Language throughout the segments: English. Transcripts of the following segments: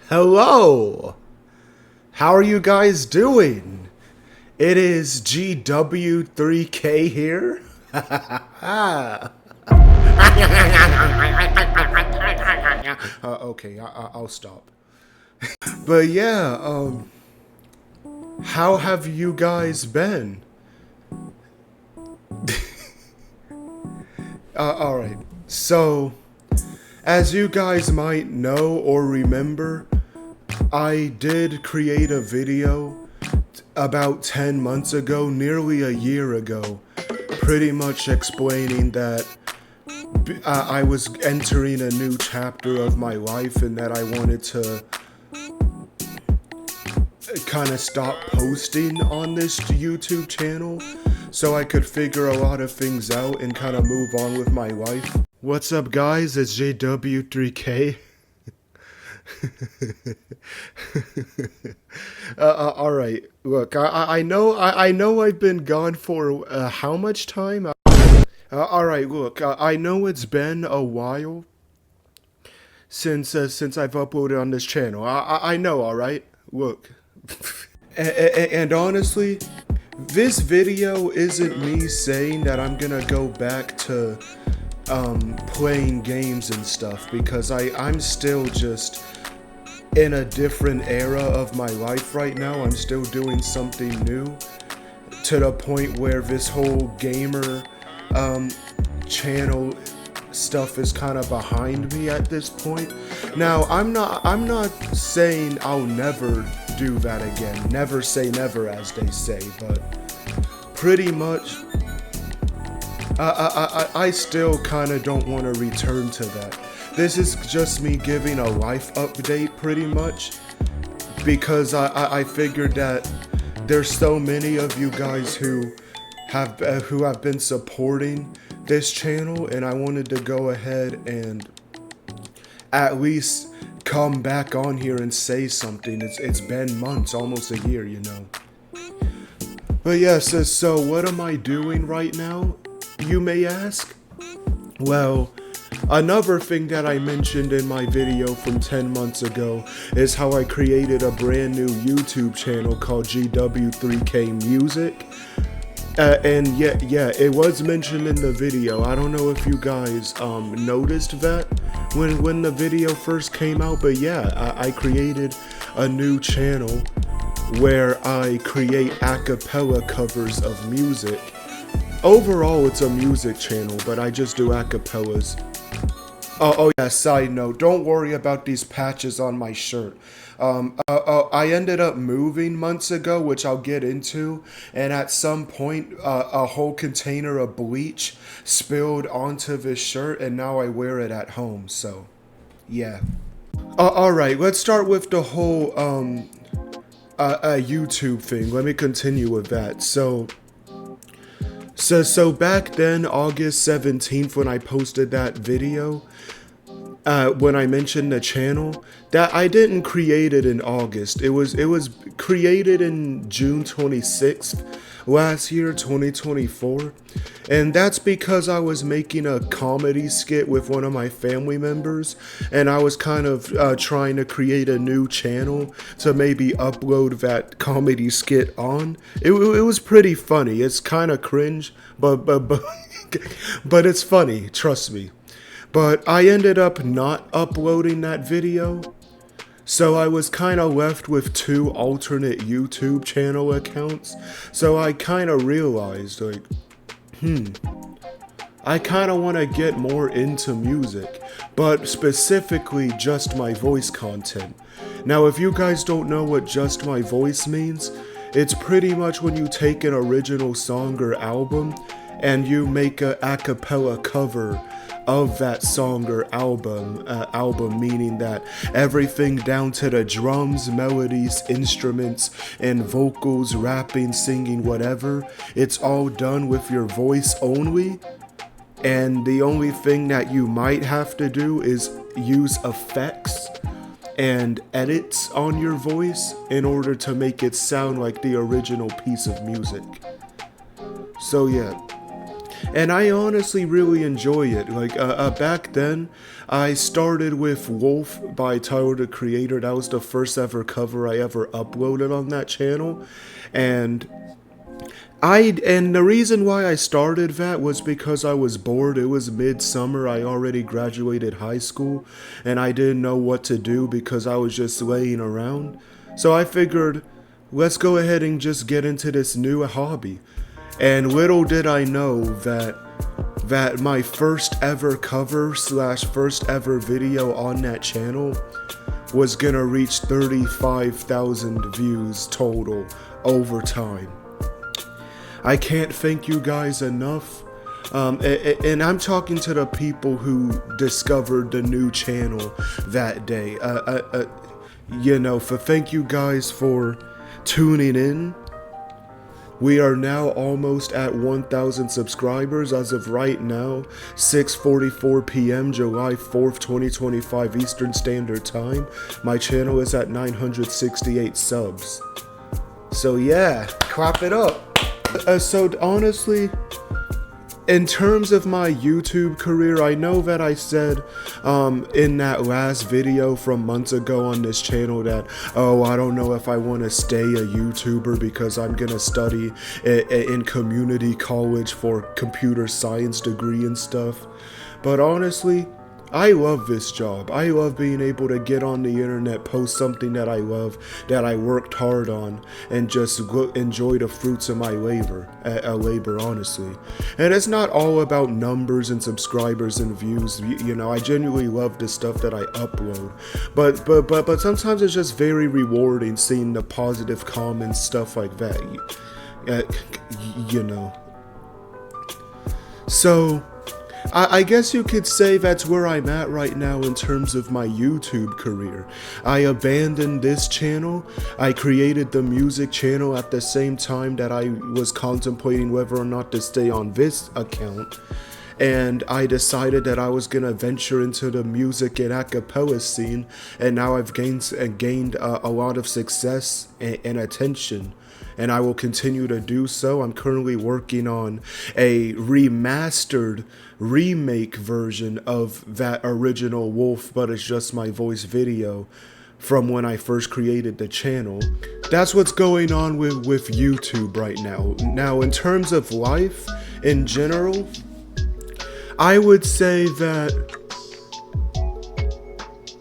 Hello! How are you guys doing? It is GW3K here. Okay, I'll stop. But yeah, how have you guys been? Alright, so, as you guys might know or remember, I did create a video about 10 months ago, nearly a year ago, pretty much explaining that I was entering a new chapter of my life and that I wanted to kind of stop posting on this YouTube channel so I could figure a lot of things out and kind of move on with my life. What's up, guys? It's JW3K. All right. Look, I know I've been gone for how much time? All right. Look, I know it's been a while since I've uploaded on this channel. I know. All right. Look, and honestly, this video isn't me saying that I'm gonna go back to playing games and stuff, because I'm still just in a different era of my life right now. I'm still doing something new, to the point where this whole gamer channel stuff is kind of behind me at this point. Now, I'm not saying I'll never do that again. Never say never, as they say, but pretty much I still kind of don't want to return to that. This is just me giving a life update, pretty much, because I figured that there's so many of you guys who have been supporting this channel, and I wanted to go ahead and at least come back on here and say something. It's been months, almost a year, you know. But yeah, so what am I doing right now, you may ask? Well, another thing that I mentioned in my video from 10 months ago is how I created a brand new YouTube channel called GW3K Music. And yeah, it was mentioned in the video. I don't know if you guys noticed that when the video first came out, but yeah, I created a new channel where I create a cappella covers of music. Overall, it's a music channel, but I just do a cappellas. Oh yeah, side note, don't worry about these patches on my shirt. I ended up moving months ago, which I'll get into, and at some point, a whole container of bleach spilled onto this shirt, and now I wear it at home, so, yeah. Alright, let's start with the whole, YouTube thing. Let me continue with that. So back then, August 17th, when I posted that video, when I mentioned the channel, that I didn't create it in August. It was created in June 26th last year, 2024. And that's because I was making a comedy skit with one of my family members, and I was kind of trying to create a new channel to maybe upload that comedy skit on. It was pretty funny. It's kind of cringe, but it's funny, trust me. But I ended up not uploading that video, so I was kind of left with two alternate YouTube channel accounts. So I kind of realized, like, I kind of want to get more into music, but specifically just my voice content. Now, if you guys don't know what just my voice means, it's pretty much when you take an original song or album and you make a cappella cover of that song or album, meaning that everything down to the drums, melodies, instruments, and vocals, rapping, singing, whatever, it's all done with your voice only. And the only thing that you might have to do is use effects and edits on your voice in order to make it sound like the original piece of music. So yeah. And I honestly really enjoy it. Like back then, I started with Wolf by Tyler the Creator. That was the first ever cover I ever uploaded on that channel. And the reason why I started that was because I was bored. It was midsummer. I already graduated high school and I didn't know what to do because I was just laying around. So I figured, let's go ahead and just get into this new hobby. And little did I know that my first ever cover / first ever video on that channel was gonna reach 35,000 views total over time. I can't thank you guys enough. And I'm talking to the people who discovered the new channel that day. Thank you guys for tuning in. We are now almost at 1,000 subscribers as of right now, 6:44 p.m. July 4th, 2025 Eastern Standard Time. My channel is at 968 subs. So yeah, clap it up. So honestly, in terms of my YouTube career, I know that I said in that last video from months ago on this channel that, I don't know if I want to stay a YouTuber because I'm going to study in community college for computer science degree and stuff. But honestly, I love this job. I love being able to get on the internet, post something that I love, that I worked hard on, and just enjoy the fruits of my labor, honestly. And it's not all about numbers and subscribers and views. I genuinely love the stuff that I upload. But sometimes it's just very rewarding seeing the positive comments, stuff like that. So I guess you could say that's where I'm at right now in terms of my YouTube career. I abandoned this channel. I created the music channel at the same time that I was contemplating whether or not to stay on this account. And I decided that I was gonna venture into the music and acapella scene, and now I've gained a lot of success and attention, and I will continue to do so. I'm currently working on a remastered remake version of that original Wolf, but it's just my voice video from when I first created the channel. That's what's going on with YouTube right now. Now, in terms of life in general, I would say that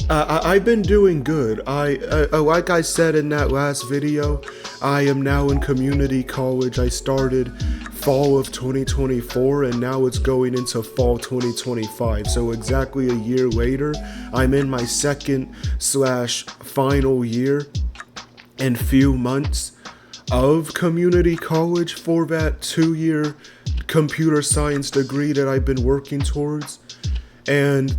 I've been doing good. Like I said in that last video, I am now in community college. I started fall of 2024 and now it's going into fall 2025. So exactly a year later, I'm in my second / final year and few months of community college for that 2-year computer science degree that I've been working towards. And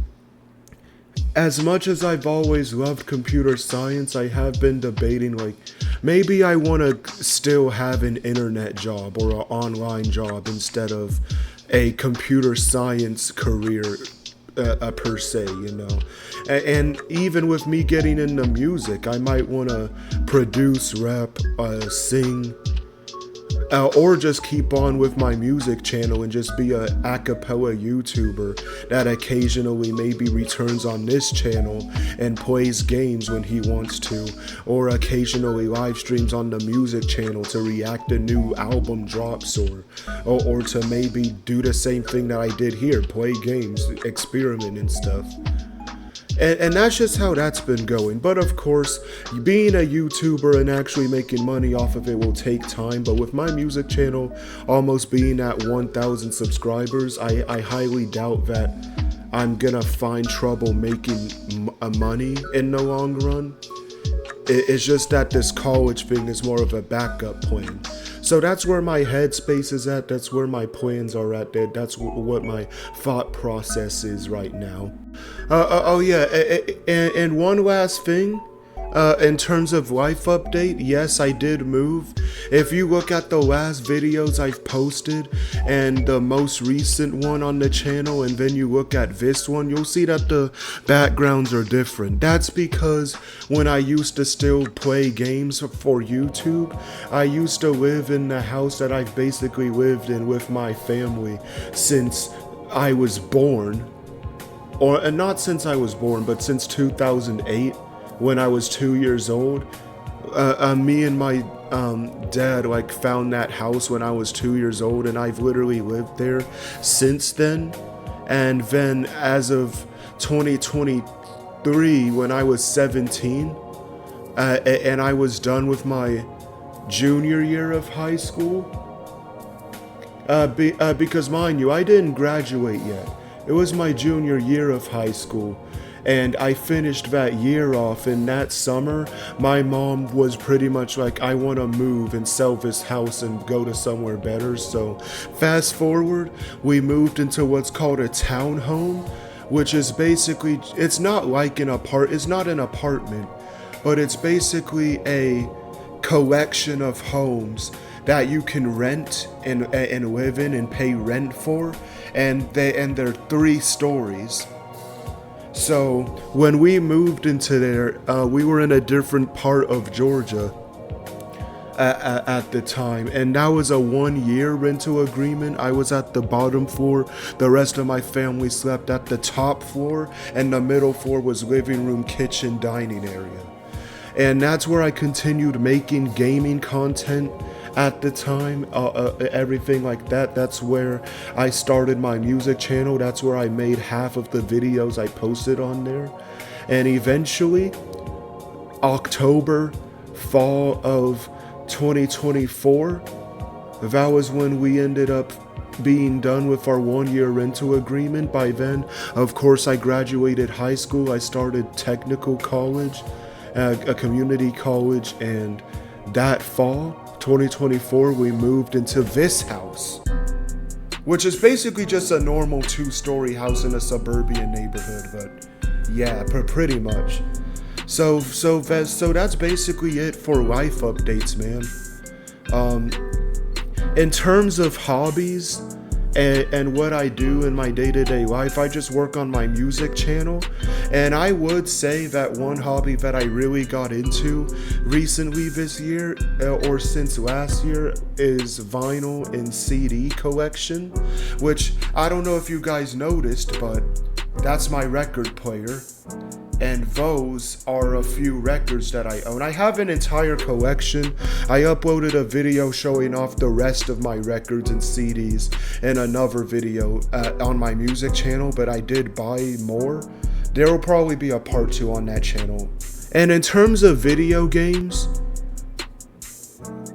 as much as I've always loved computer science, I have been debating, like, maybe I want to still have an internet job or an online job instead of a computer science career per se, And even with me getting into music, I might want to produce, rap, sing, or just keep on with my music channel and just be a acapella YouTuber that occasionally maybe returns on this channel and plays games when he wants to, or occasionally live streams on the music channel to react to new album drops, or to maybe do the same thing that I did here, play games, experiment and stuff. And that's just how that's been going. But of course, being a YouTuber and actually making money off of it will take time. But with my music channel almost being at 1,000 subscribers, I highly doubt that I'm gonna find trouble making money in the long run. It's just that this college thing is more of a backup plan. So that's where my headspace is at. That's where my plans are at. That's what my thought process is right now. And one last thing. In terms of life update, yes, I did move. If you look at the last videos I've posted and the most recent one on the channel, and then you look at this one, you'll see that the backgrounds are different. That's because when I used to still play games for YouTube, I used to live in the house that I've basically lived in with my family since I was born. Or not since I was born, but since 2008. When I was 2 years old, me and my dad like found that house when I was 2 years old, and I've literally lived there since then. And then as of 2023, when I was 17, and I was done with my junior year of high school, because mind you, I didn't graduate yet. It was my junior year of high school. And I finished that year off, and that summer, my mom was pretty much like, I want to move and sell this house and go to somewhere better. So fast forward, we moved into what's called a townhome, which is basically, it's not like it's not an apartment, but it's basically a collection of homes that you can rent and live in and pay rent for, and they're 3 stories. So when we moved into there, we were in a different part of Georgia at the time, and that was a 1-year rental agreement. I was at the bottom floor. The rest of my family slept at the top floor, and the middle floor was living room, kitchen, dining area. And that's where I continued making gaming content at the time, everything like that. That's where I started my music channel. That's where I made half of the videos I posted on there. And eventually, fall of 2024, that was when we ended up being done with our 1-year rental agreement. By then, of course, I graduated high school. I started technical college, a community college, and that fall 2024, we moved into this house, which is basically just a normal 2-story house in a suburban neighborhood, but yeah, pretty much. So that's basically it for life updates, man. In terms of hobbies and what I do in my day-to-day life, I just work on my music channel. And I would say that one hobby that I really got into recently this year, or since last year, is vinyl and CD collection, which I don't know if you guys noticed, but that's my record player. And those are a few records that I own. I have an entire collection. I uploaded a video showing off the rest of my records and CDs in another video on my music channel, but I did buy more. There will probably be a part 2 on that channel. And in terms of video games,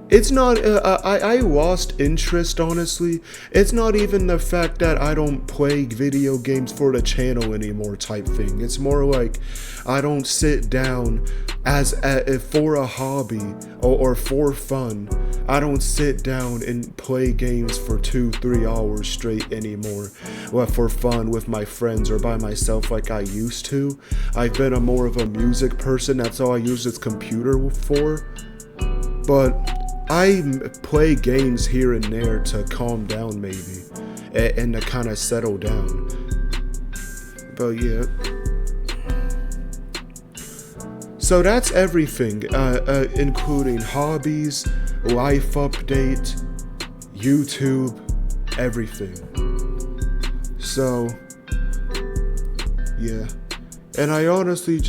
it's not, I lost interest, honestly. It's not even the fact that I don't play video games for the channel anymore type thing. It's more like I don't sit down for a hobby or for fun. I don't sit down and play games for 2-3 hours straight anymore, for fun with my friends or by myself like I used to. I've been more of a music person. That's all I use this computer for. But I play games here and there to calm down, maybe, and to kind of settle down. But yeah. So that's everything, including hobbies, life update, YouTube, everything. So, yeah. And I honestly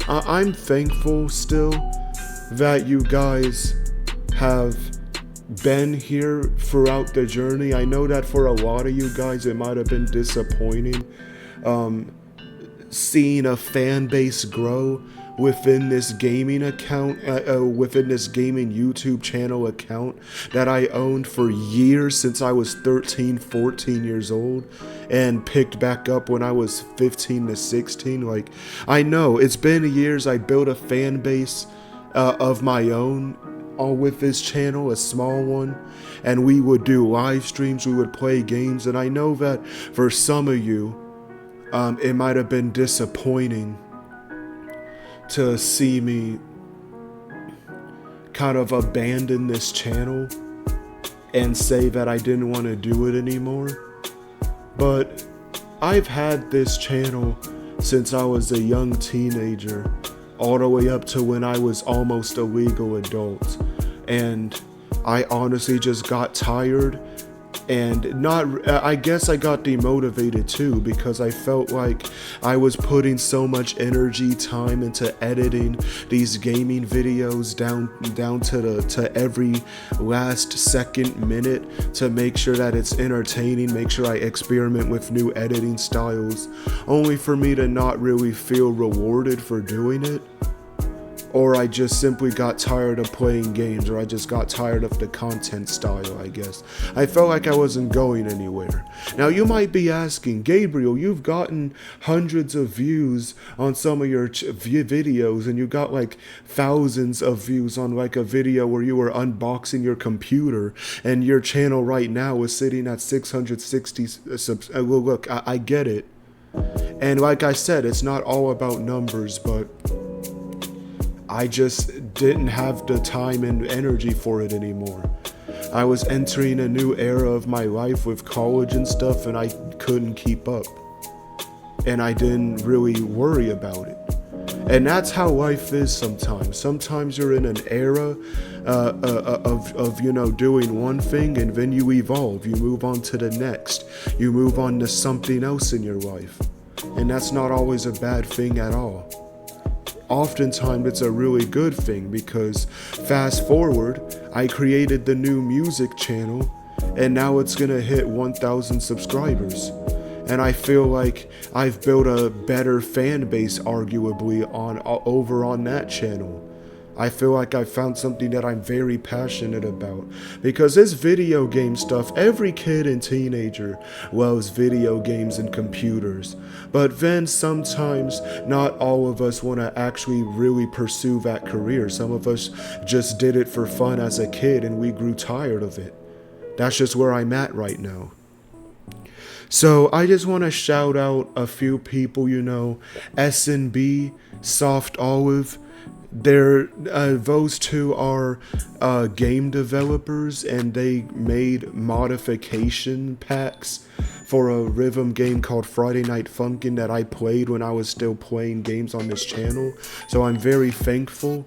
I'm thankful still that you guys have been here throughout the journey. I know that for a lot of you guys it might have been disappointing seeing a fan base grow within this gaming account, within this gaming YouTube channel account that I owned for years, since I was 13, 14 years old, and picked back up when I was 15 to 16. Like, I know it's been years. I built a fan base of my own with this channel, a small one, and we would do live streams, we would play games, and I know that for some of you, it might have been disappointing to see me kind of abandon this channel and say that I didn't want to do it anymore. But I've had this channel since I was a young teenager, all the way up to when I was almost a legal adult. And I honestly just got tired, and I guess I got demotivated too, because I felt like I was putting so much energy, time into editing these gaming videos down to every last second minute to make sure that it's entertaining, make sure I experiment with new editing styles, only for me to not really feel rewarded for doing it. Or I just simply got tired of playing games, or I just got tired of the content style, I guess. I felt like I wasn't going anywhere. Now you might be asking, Gabriel, you've gotten hundreds of views on some of your videos, and you got like thousands of views on like a video where you were unboxing your computer, and your channel right now is sitting at 660 subs. Well, look, I get it. And like I said, it's not all about numbers, but I just didn't have the time and energy for it anymore. I was entering a new era of my life with college and stuff, and I couldn't keep up. And I didn't really worry about it. And that's how life is sometimes. Sometimes you're in an era of doing one thing, and then you evolve. You move on to the next. You move on to something else in your life. And that's not always a bad thing at all. Oftentimes it's a really good thing, because fast forward, I created the new music channel, and now it's gonna hit 1,000 subscribers. And I feel like I've built a better fan base, arguably, over on that channel. I feel like I found something that I'm very passionate about, because this video game stuff, every kid and teenager loves video games and computers. But then sometimes not all of us want to actually really pursue that career. Some of us just did it for fun as a kid, and we grew tired of it. That's just where I'm at right now. So I just want to shout out a few people, SNB, Soft Olive. Those two are game developers, and they made modification packs for a rhythm game called Friday Night Funkin' that I played when I was still playing games on this channel. So I'm very thankful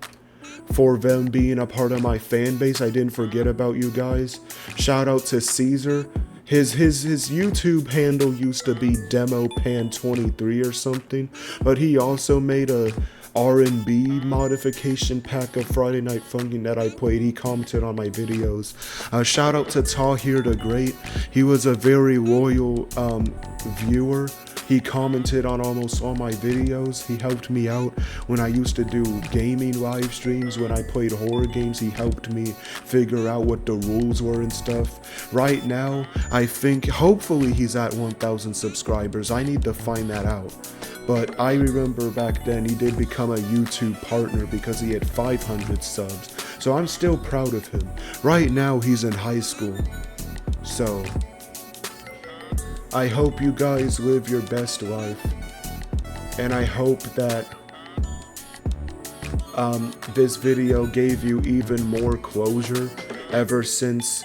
for them being a part of my fan base. I didn't forget about you guys. Shout out to Caesar. His YouTube handle used to be DemoPan23 or something, but he also made a R&B modification pack of Friday Night Funkin' that I played. He commented on my videos. Shout out to Tahir the Great. He was a very loyal viewer. He commented on almost all my videos. He helped me out when I used to do gaming live streams. When I played horror games, he helped me figure out what the rules were and stuff. Right now, I think hopefully he's at 1,000 subscribers. I need to find that out. But I remember back then he did become a YouTube partner because he had 500 subs. So I'm still proud of him. Right now he's in high school. So I hope you guys live your best life. And I hope that this video gave you even more closure ever since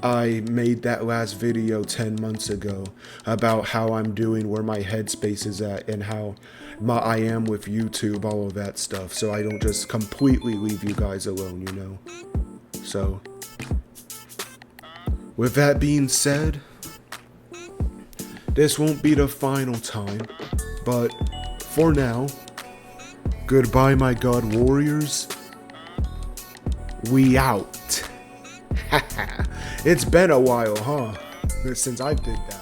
I made that last video 10 months ago about how I'm doing, where my headspace is at, and how I am with YouTube, all of that stuff. So I don't just completely leave you guys alone, So, with that being said, this won't be the final time, but for now, goodbye my God Warriors. We out. It's been a while, huh? Since I did that.